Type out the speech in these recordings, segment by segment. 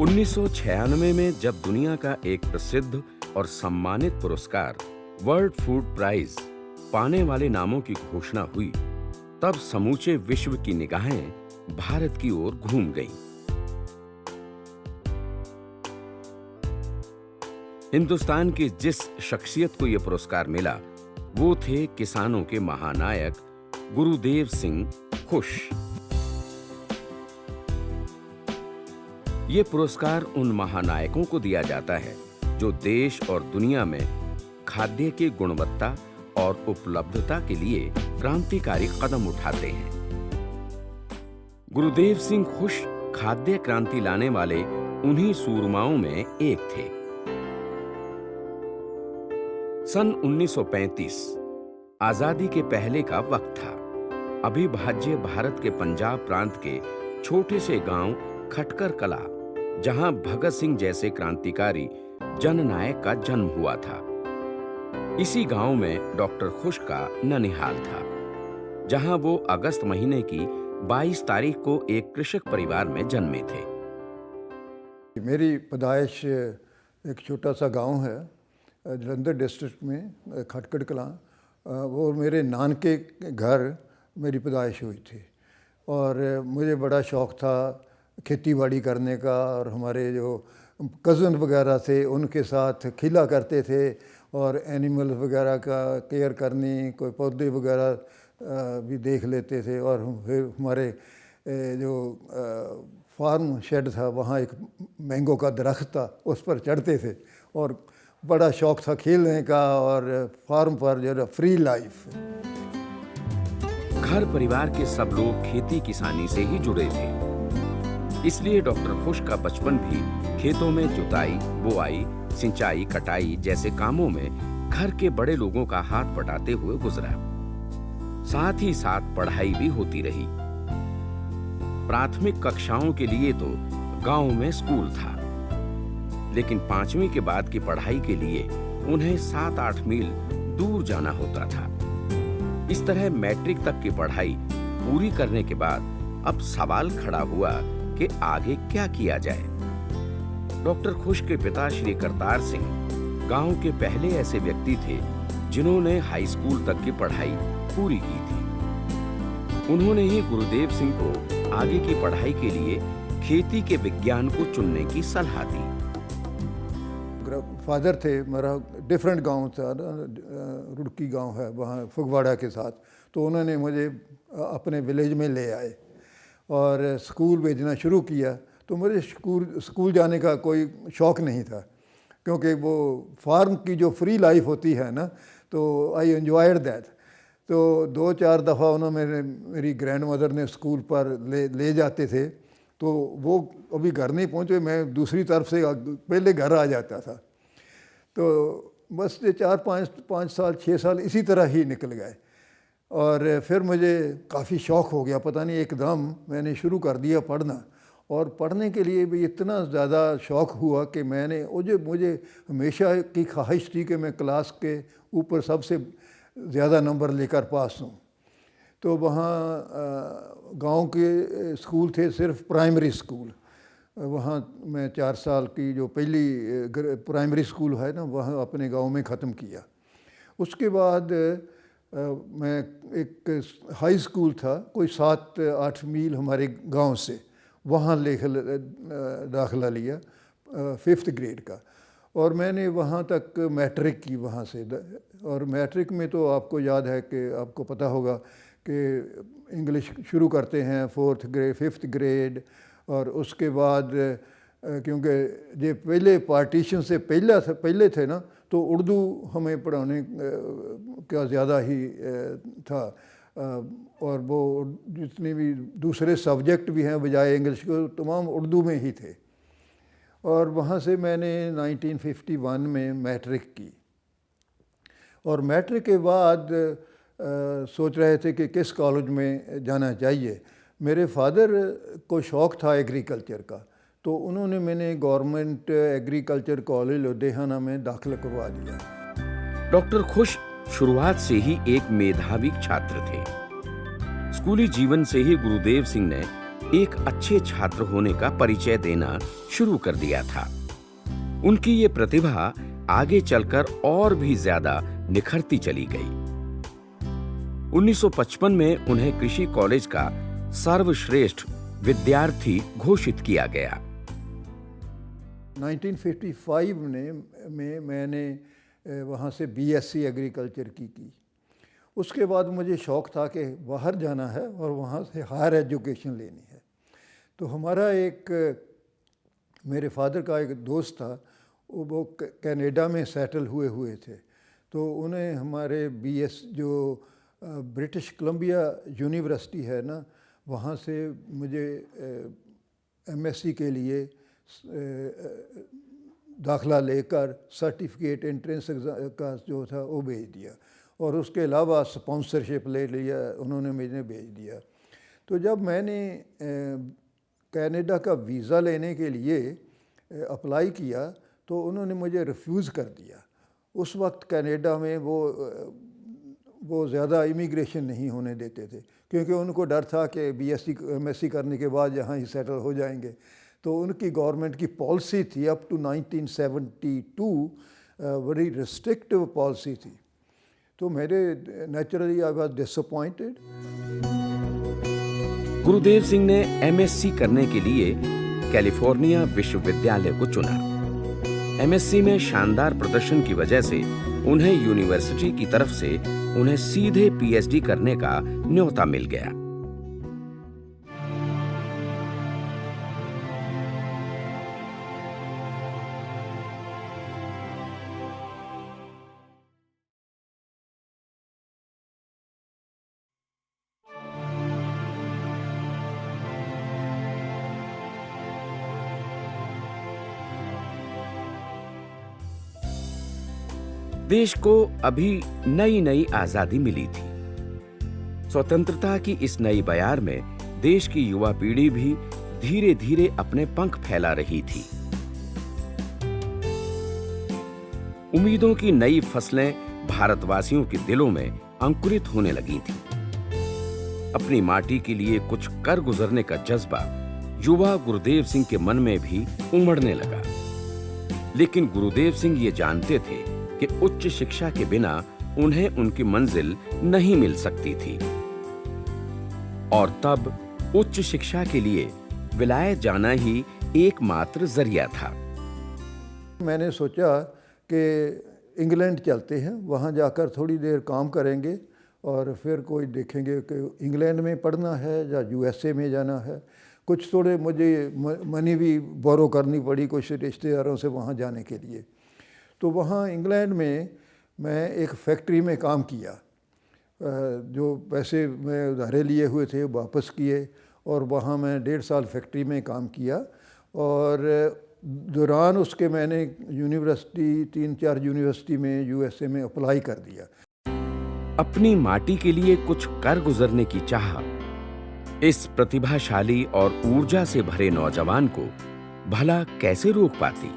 1996 में जब दुनिया का एक प्रसिद्ध और सम्मानित पुरस्कार वर्ल्ड फूड प्राइज पाने वाले नामों की घोषणा हुई, तब समूचे विश्व की निगाहें भारत की ओर घूम गईं। हिंदुस्तान की जिस शख्सियत को यह पुरस्कार मिला, वो थे किसानों के महानायक गुरुदेव सिंह खुश। ये पुरस्कार उन महानायकों को दिया जाता है जो देश और दुनिया में खाद्य की गुणवत्ता और उपलब्धता के लिए क्रांतिकारी कदम उठाते हैं। गुरुदेव सिंह खुश खाद्य क्रांति लाने वाले उन्हीं सूरमाओं में एक थे। सन 1935 आजादी के पहले का वक्त था। अविभाज्य भारत के पंजाब प्रांत के छोटे से गांव खटकर कला, जहां भगत सिंह जैसे क्रांतिकारी जननायक का जन्म हुआ था। इसी गांव में डॉक्टर खुश का ननिहाल था, जहां वो अगस्त महीने की 22 तारीख को एक कृषक परिवार में जन्मे थे। मेरी पैदाइश एक छोटा सा गांव है जलंधर डिस्ट्रिक्ट में, खटकड़ कलां। वो मेरे नानके घर मेरी पैदाइश हुई थी और मुझे बड़ा शौक़ था खेती बाड़ी करने का, और हमारे जो कज़न वगैरह थे उनके साथ खेला करते थे और एनिमल वगैरह का केयर करनी, कोई पौधे वगैरह भी देख लेते थे। और फिर हमारे जो फार्म शेड था, वहाँ एक मैंगो का दरख्त था, उस पर चढ़ते थे और बड़ा शौक़ था खेलने का और फार्म पर जो फ्री लाइफ। घर परिवार के सब लोग खेती किसानी से ही जुड़े थे, इसलिए डॉक्टर खुश का बचपन भी खेतों में जुताई, बुआई, सिंचाई, कटाई जैसे कामों में घर के बड़े लोगों का हाथ बटाते हुए गुजरा। साथ ही साथ पढ़ाई भी होती रही। प्राथमिक कक्षाओं के लिए तो गांव में स्कूल था, लेकिन 5वीं के बाद की पढ़ाई के लिए उन्हें 7-8 मील दूर जाना होता था। इस तरह मैट्रिक तक की पढ़ाई पूरी करने के बाद अब सवाल खड़ा हुआ कि आगे क्या किया जाए। डॉक्टर खुश के पिता श्री करतार सिंह गांव के पहले ऐसे व्यक्ति थे जिन्होंने हाई स्कूल तक की पढ़ाई पूरी की थी। उन्होंने ही गुरुदेव सिंह को आगे की पढ़ाई के लिए खेती के विज्ञान को चुनने की सलाह दी। फादर थे, मेरा डिफरेंट गांव था, रुड़की गांव है वहाँ फगवाड़ा के साथ, तो उन्होंने मुझे अपने विलेज में ले आए और स्कूल भेजना शुरू किया। तो मुझे स्कूल जाने का कोई शौक़ नहीं था, क्योंकि वो फार्म की जो फ्री लाइफ होती है ना, तो आई एंजॉयड दैट। तो 2-4 दफ़ा उन्होंने मेरी ग्रैंड मदर ने स्कूल पर ले जाते थे, तो वो अभी घर नहीं पहुँचे, मैं दूसरी तरफ से पहले घर आ जाता था। तो बस ये 4-5 साल 6 साल इसी तरह ही निकल गए और फिर मुझे काफ़ी शौक़ हो गया। पता नहीं एकदम मैंने शुरू कर दिया पढ़ना, और पढ़ने के लिए भी इतना ज़्यादा शौक़ हुआ कि मुझे हमेशा की ख्वाहिश थी कि मैं क्लास के ऊपर सबसे ज़्यादा नंबर लेकर पास हूँ। तो वहाँ गांव के स्कूल थे, सिर्फ प्राइमरी स्कूल। वहाँ मैं 4 साल की जो पहली प्राइमरी स्कूल है ना, वहाँ अपने गांव में ख़त्म किया। उसके बाद मैं एक हाई स्कूल था कोई 7-8 मील हमारे गांव से, वहाँ दाखिला लिया 5th ग्रेड का, और मैंने वहाँ तक मैट्रिक की वहाँ से। और मैट्रिक में तो आपको याद है कि आपको पता होगा कि इंग्लिश शुरू करते हैं 4th ग्रेड 5th ग्रेड, और उसके बाद क्योंकि ये पहले पार्टीशन से पहले थे ना, तो उर्दू हमें पढ़ाने का ज़्यादा ही था, और वो जितने भी दूसरे सब्जेक्ट भी हैं बजाय इंग्लिश को, तमाम उर्दू में ही थे। और वहाँ से मैंने 1951 में मैट्रिक की, और मैट्रिक के बाद सोच रहे थे कि किस कॉलेज में जाना चाहिए। मेरे फादर को शौक़ था एग्रीकल्चर का, तो उन्होंने मैंने गवर्नमेंट एग्रीकल्चर कॉलेज लुधियाना में दाखिला करवा दिया। डॉक्टर खुश शुरुआत से ही एक मेधावी छात्र थे। स्कूली जीवन से ही गुरुदेव सिंह ने एक अच्छे छात्र होने का परिचय देना शुरू कर दिया था। उनकी ये प्रतिभा आगे चलकर और भी ज्यादा निखरती चली गई। 1955 में उन्हें कृषि कॉलेज का सर्वश्रेष्ठ विद्यार्थी घोषित किया गया। 1955 में मैंने वहाँ से बीएससी एग्रीकल्चर की। उसके बाद मुझे शौक़ था कि बाहर जाना है और वहाँ से हायर एजुकेशन लेनी है। तो हमारा मेरे फादर का एक दोस्त था, वो कनाडा में सेटल हुए थे। तो उन्हें हमारे जो ब्रिटिश कोलंबिया यूनिवर्सिटी है ना, वहाँ से मुझे एमएससी के लिए दाखला लेकर सर्टिफिकेट एंट्रेंस का जो था वो भेज दिया, और उसके अलावा स्पॉन्सरशिप ले लिया, उन्होंने मुझे भेज दिया। तो जब मैंने कनाडा का वीज़ा लेने के लिए अप्लाई किया तो उन्होंने मुझे रिफ्यूज़ कर दिया। उस वक्त कनाडा में वो ज़्यादा इमिग्रेशन नहीं होने देते थे, क्योंकि उनको डर था कि बीएससी एमएससी करने के बाद यहाँ ही सेटल हो जाएंगे। तो उनकी गवर्नमेंट की पॉलिसी थी अप टू 1972, बड़ी रिस्ट्रिक्टिव पॉलिसी थी। तो मेरे नेचुरली आई वाज डिसअपॉइंटेड। गुरुदेव सिंह ने एमएससी करने के लिए कैलिफोर्निया विश्वविद्यालय को चुना। एमएससी में शानदार प्रदर्शन की वजह से उन्हें यूनिवर्सिटी की तरफ से उन्हें सीधे पीएचडी करने का न्योता मिल गया। देश को अभी नई नई आजादी मिली थी। स्वतंत्रता की इस नई बयार में देश की युवा पीढ़ी भी धीरे धीरे अपने पंख फैला रही थी। उम्मीदों की नई फसलें भारतवासियों के दिलों में अंकुरित होने लगी थी। अपनी माटी के लिए कुछ कर गुजरने का जज्बा युवा गुरुदेव सिंह के मन में भी उमड़ने लगा। लेकिन गुरुदेव सिंह ये जानते थे कि उच्च शिक्षा के बिना उन्हें उनकी मंजिल नहीं मिल सकती थी, और तब उच्च शिक्षा के लिए विलायत जाना ही एकमात्र जरिया था। मैंने सोचा कि इंग्लैंड चलते हैं, वहाँ जाकर थोड़ी देर काम करेंगे और फिर कोई देखेंगे कि इंग्लैंड में पढ़ना है या यूएसए में जाना है। कुछ थोड़े मुझे मनी भी बोरो करनी पड़ी कुछ रिश्तेदारों से वहाँ जाने के लिए। तो वहाँ इंग्लैंड में मैं एक फैक्ट्री में काम किया। जो पैसे मैं उधारे लिए हुए थे वापस किए, और वहाँ मैं 1.5 साल फैक्ट्री में काम किया। और दौरान उसके मैंने यूनिवर्सिटी 3-4 यूनिवर्सिटी में यूएसए में अप्लाई कर दिया। अपनी माटी के लिए कुछ कर गुजरने की चाह इस प्रतिभाशाली और ऊर्जा से भरे नौजवान को भला कैसे रोक पाती।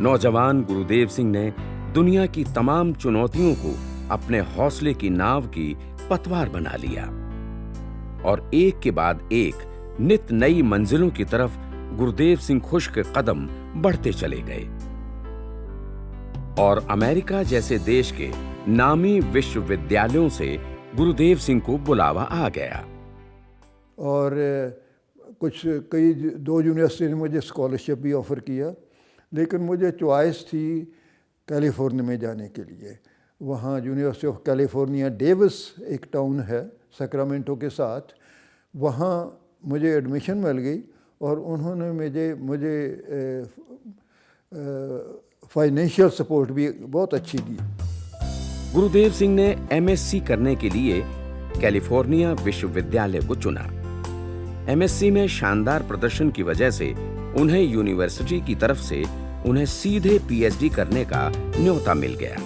नौजवान गुरुदेव सिंह ने दुनिया की तमाम चुनौतियों को अपने हौसले की नाव की पतवार बना लिया, और एक के बाद एक नित नई मंजिलों की तरफ गुरुदेव सिंह खुश्क कदम बढ़ते चले गए। और अमेरिका जैसे देश के नामी विश्वविद्यालयों से गुरुदेव सिंह को बुलावा आ गया। और कई 2 यूनिवर्सिटी ने मुझे स्कॉलरशिप भी ऑफ़र किया, लेकिन मुझे चॉइस थी कैलिफोर्निया में जाने के लिए। वहाँ यूनिवर्सिटी ऑफ कैलिफोर्निया डेविस एक टाउन है सैक्रामेंटो के साथ, वहाँ मुझे एडमिशन मिल गई, और उन्होंने मुझे फाइनेंशियल सपोर्ट भी बहुत अच्छी दी। गुरुदेव सिंह ने एमएससी करने के लिए कैलिफोर्निया विश्वविद्यालय को चुना। एमएससी में शानदार प्रदर्शन की वजह से उन्हें यूनिवर्सिटी की तरफ से उन्हें सीधे पीएचडी करने का न्योता मिल गया।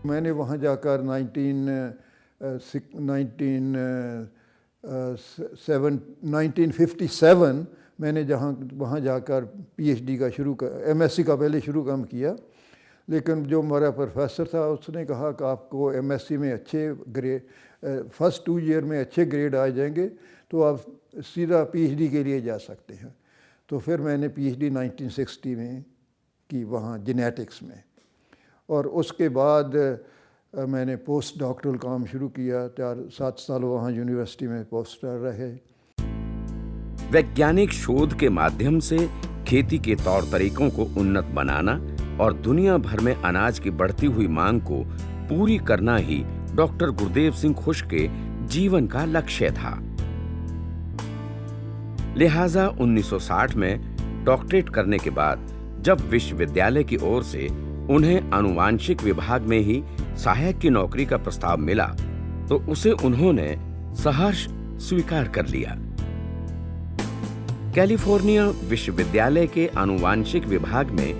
मैंने वहाँ जाकर 1957 मैंने वहाँ जाकर पीएचडी का एमएससी का पहले शुरू काम किया। लेकिन जो हमारा प्रोफेसर था उसने कहा कि आपको एमएससी में अच्छे ग्रेड, फर्स्ट 2 ईयर में अच्छे ग्रेड आ जाएंगे तो आप सीधा पीएचडी के लिए जा सकते हैं। तो फिर मैंने पीएचडी 1960 में की वहाँ जेनेटिक्स में, और उसके बाद मैंने पोस्ट डॉक्टरल काम शुरू किया। 4-7 साल वहाँ यूनिवर्सिटी में पोस्टर रहे। वैज्ञानिक शोध के माध्यम से खेती के तौर तरीकों को उन्नत बनाना और दुनिया भर में अनाज की बढ़ती हुई मांग को पूरी करना ही डॉक्टर गुरदेव सिंह खुश के जीवन का लक्ष्य था। लिहाजा 1960 में डॉक्टरेट करने के बाद जब विश्वविद्यालय की ओर से उन्हें आनुवांशिक विभाग में ही सहायक की नौकरी का प्रस्ताव मिला तो उसे उन्होंने सहर्ष स्वीकार कर लिया। कैलिफोर्निया विश्वविद्यालय के आनुवांशिक विभाग में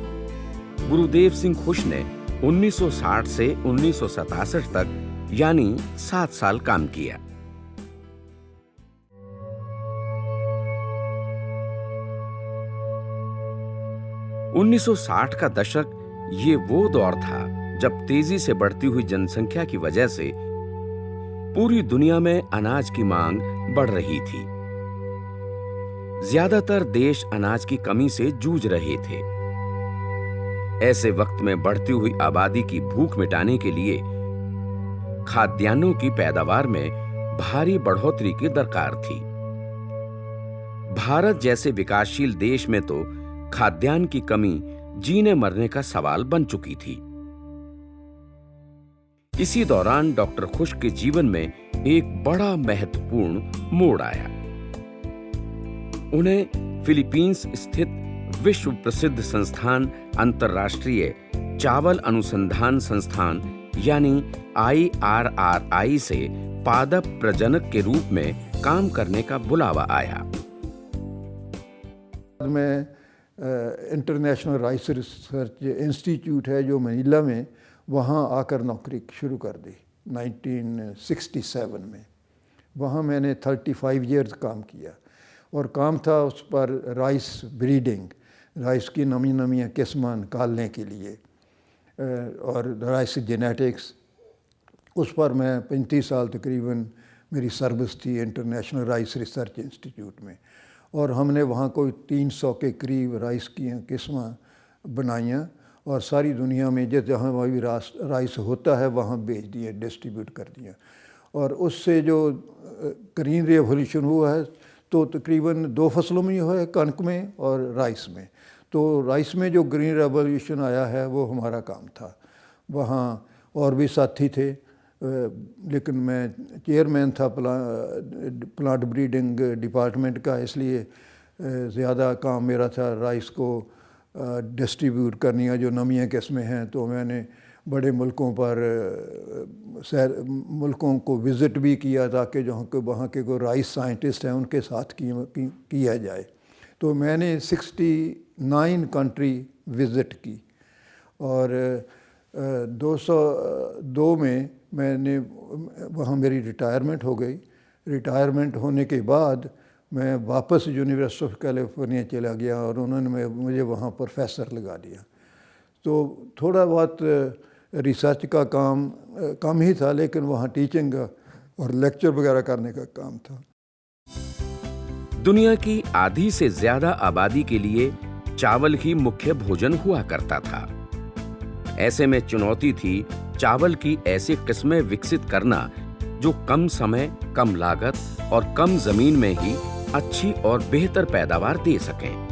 गुरुदेव सिंह खुश ने 1960 से 1967 तक यानी 7 साल काम किया। उन्नीस सौ 60 का दशक ये वो दौर था जब तेजी से बढ़ती हुई जनसंख्या की वजह से पूरी दुनिया में अनाज की मांग बढ़ रही थी। ज्यादातर देश अनाज की कमी से जूझ रहे थे। ऐसे वक्त में बढ़ती हुई आबादी की भूख मिटाने के लिए खाद्यान्नों की पैदावार में भारी बढ़ोतरी की दरकार थी। भारत जैसे विकासशील देश में तो खाद्यान्न की कमी जीने मरने का सवाल बन चुकी थी। इसी दौरान डॉक्टर खुश के जीवन में एक बड़ा महत्वपूर्ण मोड़ आया। उन्हें फिलीपींस स्थित विश्व प्रसिद्ध संस्थान अंतर्राष्ट्रीय चावल अनुसंधान संस्थान यानी IRRI से पादप प्रजनक के रूप में काम करने का बुलावा आया। मैं इंटरनेशनल राइस रिसर्च इंस्टीट्यूट है जो मनीला में, वहाँ आकर नौकरी शुरू कर दी 1967 में। वहाँ मैंने 35 इयर्स काम किया और काम था उस पर राइस ब्रीडिंग, राइस की नमी किस्में निकालने के लिए, और राइस जेनेटिक्स। उस पर मैं 35 साल तकरीबन मेरी सर्विस थी इंटरनेशनल राइस रिसर्च इंस्टीट्यूट में, और हमने वहाँ कोई 300 के करीब राइस की किस्में बनाइयाँ और सारी दुनिया में जहाँ भी राइस होता है वहाँ बेच दिए, डिस्ट्रीब्यूट कर दिया। और उससे जो ग्रीन रेवोल्यूशन हुआ है तो तकरीबन 2 फसलों में हुआ है, कणक में और राइस में। तो राइस में जो ग्रीन रेवोल्यूशन आया है वो हमारा काम था। वहाँ और भी साथी थे, लेकिन मैं चेयरमैन था प्लांट ब्रीडिंग डिपार्टमेंट का, इसलिए ज़्यादा काम मेरा था राइस को डिस्ट्रीब्यूट करनी है जो नमियाँ किस्में हैं। तो मैंने बड़े मुल्कों को विज़िट भी किया ताकि जो वहाँ के कोई राइस साइंटिस्ट हैं उनके साथ किया जाए। तो मैंने 69 कंट्री विज़िट की और 202 में मैंने वहाँ मेरी रिटायरमेंट हो गई। रिटायरमेंट होने के बाद मैं वापस यूनिवर्सिटी ऑफ कैलिफोर्निया चला गया और उन्होंने मुझे वहाँ प्रोफेसर लगा दिया। तो थोड़ा बहुत रिसर्च का काम कम ही था, लेकिन वहाँ टीचिंग और लेक्चर वगैरह करने का काम था। दुनिया की आधी से ज्यादा आबादी के लिए चावल ही मुख्य भोजन हुआ करता था। ऐसे में चुनौती थी चावल की ऐसी किस्में विकसित करना जो कम समय, कम लागत और कम जमीन में ही अच्छी और बेहतर पैदावार दे सकें।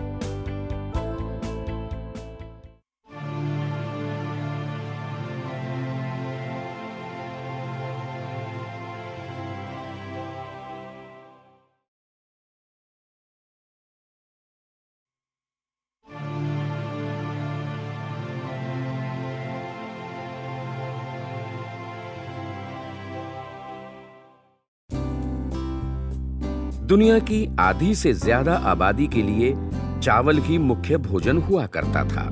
दुनिया की आधी से ज्यादा आबादी के लिए चावल ही मुख्य भोजन हुआ करता था।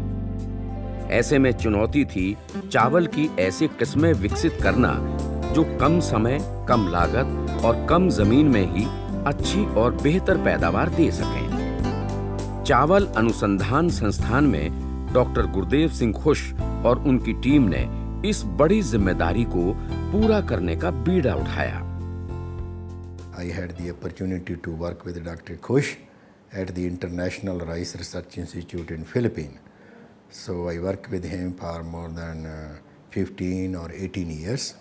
ऐसे में चुनौती थी चावल की ऐसी किस्में विकसित करना जो कम समय, कम लागत और कम जमीन में ही अच्छी और बेहतर पैदावार दे सकें। चावल अनुसंधान संस्थान में डॉक्टर गुरदेव सिंह खुश और उनकी टीम ने इस बड़ी जिम्मेदारी को पूरा करने का बीड़ा उठाया। I had the opportunity to work with Dr. Khush at the International Rice Research Institute in Philippines. So I worked with him for more than 15 or 18 years.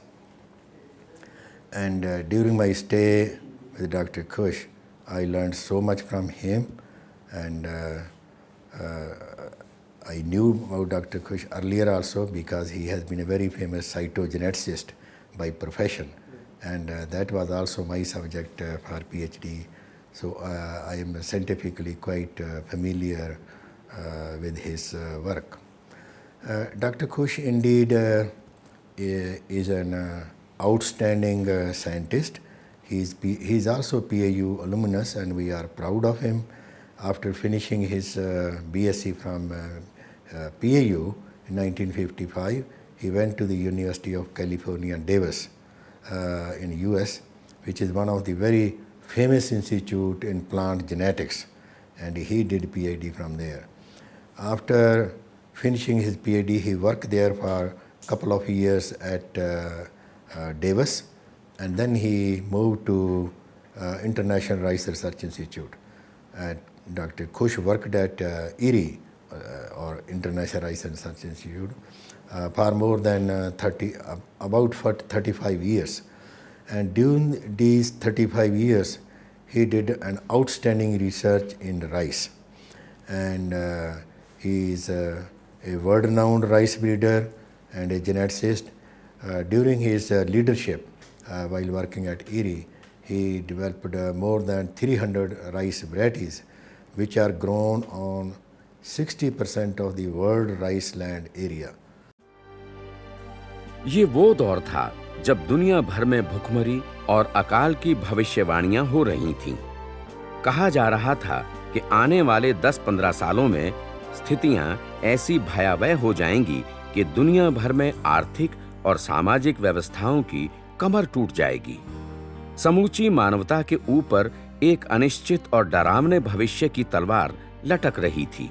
And during my stay with Dr. Khush, I learned so much from him, and I knew about Dr. Khush earlier also because he has been a very famous cytogeneticist by profession, and that was also my subject for PhD. So I am scientifically quite familiar with his work. Dr. Khush indeed is an outstanding scientist. He's also PAU alumnus, and we are proud of him. After finishing his BSc from PAU in 1955, he went to the University of California, Davis in US, which is one of the very famous institute in plant genetics, and he did PhD from there. After finishing his PhD, he worked there for a couple of years at Davis, and then he moved to International Rice Research Institute. Dr. Khush worked at IRI, or International Rice Research Institute, for more than about 35 years. And during these 35 years, he did an outstanding research in rice. And he is a world-renowned rice breeder and a geneticist. During his leadership, while working at IRI, he developed more than 300 rice varieties, which are grown on 60% of the world rice land area. ये वो दौर था जब दुनिया भर में भुखमरी और अकाल की भविष्यवाणियां हो रही थीं। कहा जा रहा था कि आने वाले 10-15 सालों में स्थितियां ऐसी भयावह हो जाएंगी कि दुनिया भर में आर्थिक और सामाजिक व्यवस्थाओं की कमर टूट जाएगी। समूची मानवता के ऊपर एक अनिश्चित और डरावने भविष्य की तलवार लटक रही थी।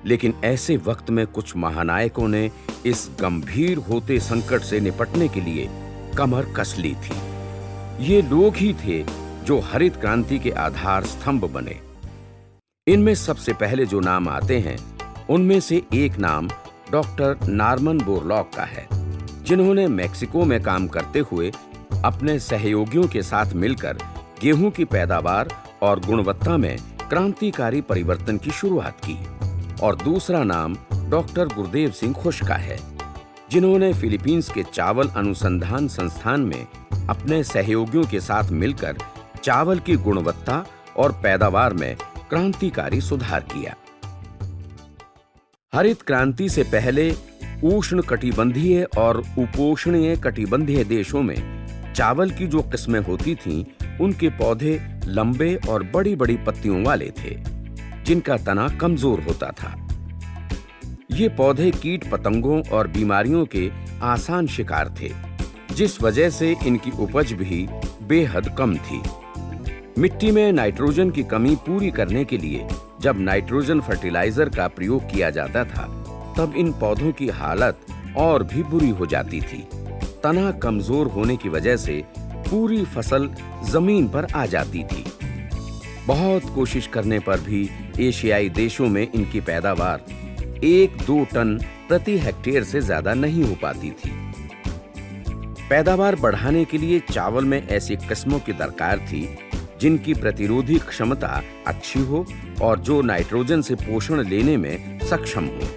लेकिन ऐसे वक्त में कुछ महानायकों ने इस गंभीर होते संकट से निपटने के लिए कमर कस ली थी। ये लोग ही थे जो हरित क्रांति के आधार स्तंभ बने। इनमें सबसे पहले जो नाम आते हैं, उनमें से एक नाम डॉक्टर नॉर्मन बोरलॉग का है, जिन्होंने मेक्सिको में काम करते हुए अपने सहयोगियों के साथ मिलकर गेहूं की पैदावार और गुणवत्ता में क्रांतिकारी परिवर्तन की शुरुआत की। और दूसरा नाम डॉक्टर गुरदेव सिंह खुश का है, जिन्होंने फिलीपींस के चावल अनुसंधान संस्थान में अपने सहयोगियों के साथ मिलकर चावल की गुणवत्ता और पैदावार में क्रांतिकारी सुधार किया। हरित क्रांति से पहले उष्ण कटिबंधीय और उपोष्णीय कटिबंधीय देशों में चावल की जो किस्में होती थीं, उनके पौधे लंबे और बड़ी-बड़ी पत्तियों वाले थे, जिनका तना कमजोर होता था। ये पौधे कीट पतंगों और बीमारियों के आसान शिकार थे, जिस वजह से इनकी उपज भी बेहद कम थी। मिट्टी में नाइट्रोजन की कमी पूरी करने के लिए जब नाइट्रोजन फर्टिलाइजर का प्रयोग किया जाता था, तब इन पौधों की हालत और भी बुरी हो जाती थी। तना कमजोर होने की वजह से पूरी फसल जमीन पर आ जाती थी। बहुत कोशिश करने पर भी एशियाई देशों में इनकी पैदावार 1-2 टन प्रति हेक्टेयर से ज्यादा नहीं हो पाती थी। पैदावार बढ़ाने के लिए चावल में ऐसी किस्मों की दरकार थी जिनकी प्रतिरोधी क्षमता अच्छी हो और जो नाइट्रोजन से पोषण लेने में सक्षम हो।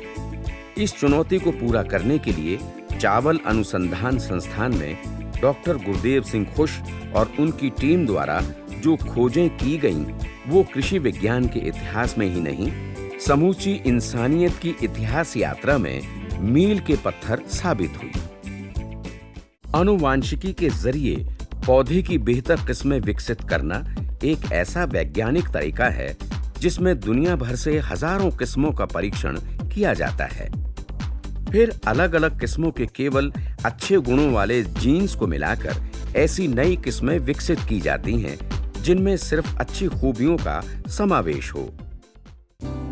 इस चुनौती को पूरा करने के लिए चावल अनुसंधान संस्थान में डॉक्टर गुरदेव सिंह खुश और उनकी टीम द्वारा जो खोजें की गईं, वो कृषि विज्ञान के इतिहास में ही नहीं, समूची इंसानियत की इतिहास यात्रा में मील के पत्थर साबित हुई। आनुवांशिकी के जरिए पौधे की बेहतर किस्में विकसित करना एक ऐसा वैज्ञानिक तरीका है जिसमें दुनिया भर से हजारों किस्मों का परीक्षण किया जाता है। फिर अलग-अलग किस्मों के केवल अच्छे गुणों वाले जीन्स को मिलाकर ऐसी नई किस्में विकसित की जाती हैं जिनमें सिर्फ अच्छी खूबियों का समावेश हो।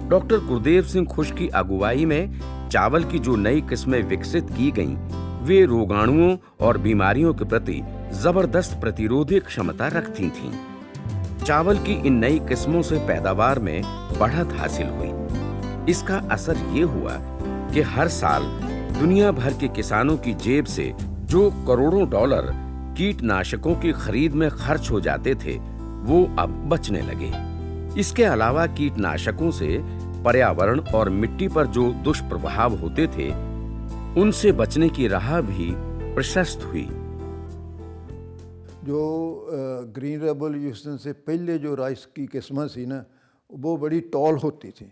डॉक्टर गुरदेव सिंह खुश की अगुवाई में चावल की जो नई किस्में विकसित की गईं, वे रोगाणुओं और बीमारियों के प्रति जबरदस्त प्रतिरोधी क्षमता रखती थीं। चावल की इन नई किस्मों से पैदावार में बढ़त हासिल हुई। इसका असर ये हुआ कि हर साल दुनिया भर के किसानों की जेब से जो करोड़ों डॉलर कीटनाशकों की खरीद में खर्च हो जाते थे, वो अब बचने लगे। इसके अलावा कीटनाशकों से पर्यावरण और मिट्टी पर जो दुष्प्रभाव होते थे, उनसे बचने की राह भी प्रशस्त हुई। जो ग्रीन रेवोल्यूशन से पहले जो राइस की किस्में सी ना, वो बड़ी टॉल होती थी,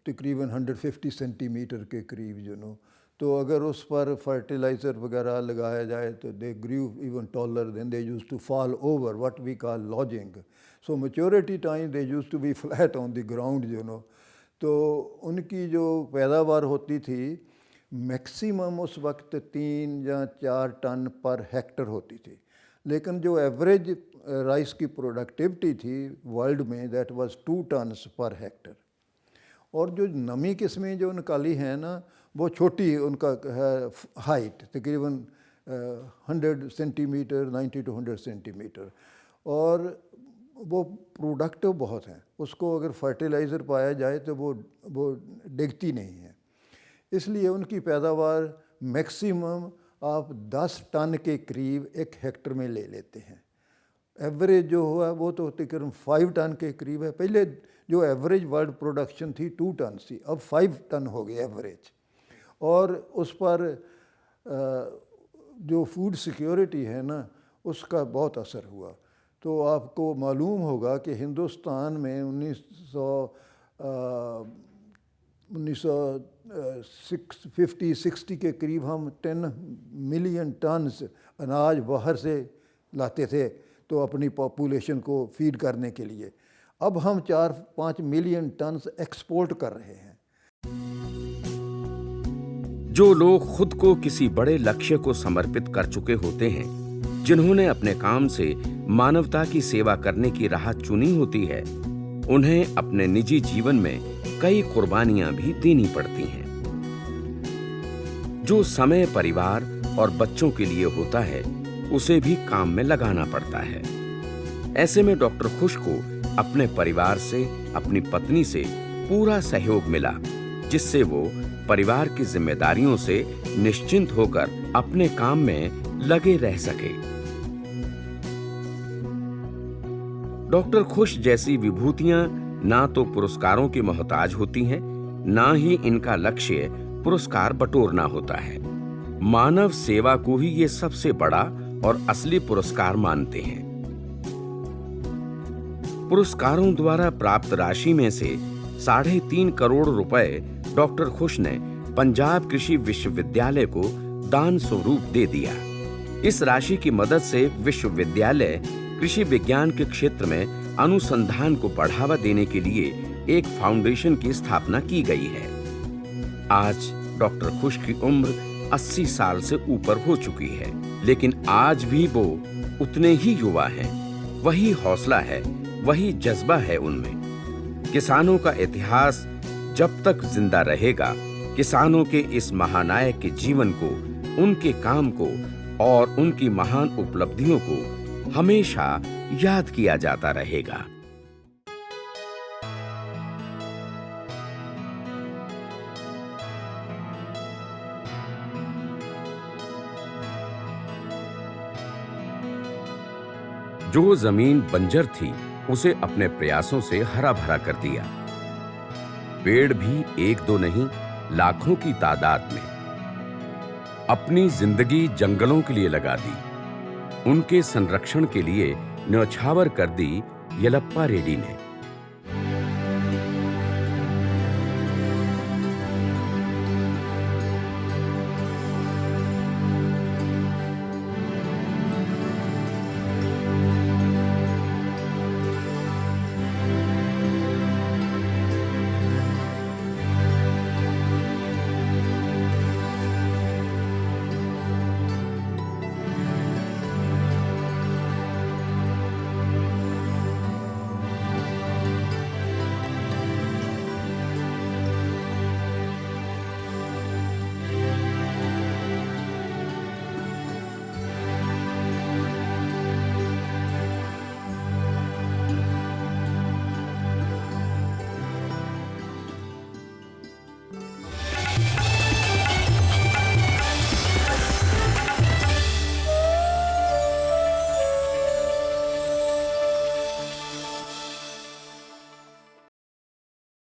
तकरीबन 150 सेंटीमीटर के करीब जो नो। तो अगर उस पर फर्टिलाइज़र वगैरह लगाया जाए तो they grew even taller, then they used to fall over, what we call lodging. So maturity time they used to be flat on the ground जो नो। तो उनकी जो पैदावार होती थी मैक्सिमम उस वक्त 3 या 4 टन पर हेक्टर होती थी, लेकिन जो एवरेज राइस की प्रोडक्टिविटी थी वर्ल्ड में, that was 2 tons per hectare. और जो नमी किस्में जो निकाली हैं ना, वो छोटी उनका है हाइट, तकरीबन 100 सेंटीमीटर, 90 to 100 सेंटीमीटर, और वो प्रोडक्टिव बहुत हैं। उसको अगर फर्टिलाइज़र पाया जाए तो वो डिगती नहीं है। इसलिए उनकी पैदावार मैक्सिमम आप 10 टन के करीब 1 हेक्टर में ले लेते हैं। एवरेज जो हुआ वो तो तकरीबन 5 टन के करीब है। पहले जो एवरेज वर्ल्ड प्रोडक्शन थी 2 टन थी, अब 5 टन हो गई एवरेज। और उस पर जो फूड सिक्योरिटी है ना, उसका बहुत असर हुआ। तो आपको मालूम होगा कि हिंदुस्तान में 1950-60 के करीब हम 10 मिलियन टन्स अनाज बाहर से लाते थे तो अपनी पॉपुलेशन को फीड करने के लिए। अब हम 4-5 मिलियन टन्स एक्सपोर्ट कर रहे हैं। जो लोग खुद को किसी बड़े लक्ष्य को समर्पित कर चुके होते हैं, जिन्होंने अपने काम से मानवता की सेवा करने की राह चुनी होती है, उन्हें अपने निजी जीवन में कई कुर्बानियां भी देनी पड़ती हैं। जो समय परिवार और बच्चों के लिए होता है, उसे भी काम में लगाना पड़ता है। ऐसे में डॉक्टर खुश को अपने परिवार से, अपनी पत्नी से पूरा सहयोग मिला, जिससे वो परिवार की जिम्मेदारियों से निश्चिंत होकर अपने काम में लगे रह सके। डॉक्टर खुश जैसी विभूतियां ना तो पुरस्कारों की मोहताज होती हैं, ना ही इनका लक्ष्य पुरस्कार बटोरना होता है। मानव सेवा को ही ये सबसे बड़ा और असली पुरस्कार मानते हैं। पुरस्कारों द्वारा प्राप्त राशि में से 3.5 करोड़ रुपए डॉक्टर खुश ने पंजाब कृषि विश्वविद्यालय को दान स्वरूप दे दिया। इस राशि की मदद से विश्वविद्यालय कृषि विज्ञान के क्षेत्र में अनुसंधान को बढ़ावा देने के लिए एक फाउंडेशन की स्थापना की गई है। आज डॉक्टर खुश की उम्र 80 साल से ऊपर हो चुकी है, लेकिन आज भी वो उतने ही युवा हैं। वही हौसला है, वही जज्बा है उनमें। किसानों का इतिहास जब तक जिंदा रहेगा, किसानों के इस महानायक के जीवन को, उनके काम को और उनकी महान उपलब्धियों को हमेशा याद किया जाता रहेगा। जो जमीन बंजर थी, उसे अपने प्रयासों से हरा भरा कर दिया। पेड़ भी 1-2 नहीं, लाखों की तादाद में। अपनी जिंदगी जंगलों के लिए लगा दी। उनके संरक्षण के लिए न्यौछावर कर दी येलप्पा रेड्डी ने।